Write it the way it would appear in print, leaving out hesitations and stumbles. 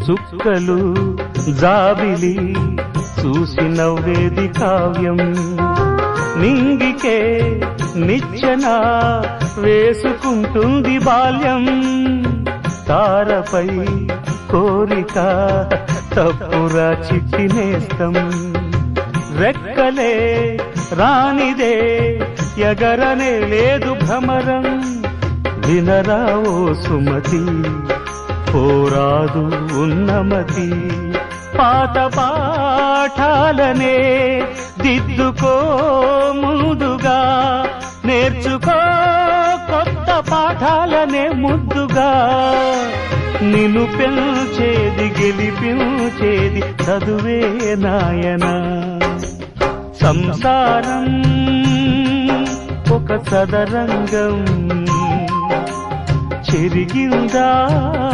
చుక్కలు జాబిలి చూసి నవ్వేది కావ్యం నింగికే నిచ్చెన వేసుకుంటుంది బాల్యం తారపై కోరిక తప్పురా చిక్కినేస్తం రెక్కలే రానిదే ఎగరనే లేదు భ్రమరం వినరా ఓ సుమతి పోరాదు ఉన్నమతి పాత పాఠాలనే దిద్దుకో ముందుగా నేర్చుకో కొత్త పాఠాలనే ముద్దుగా నిన్ను పెంచేది గెలిపించేది చదువే నాయనా సంసారం ఒక సదరంగం చెరిగిందా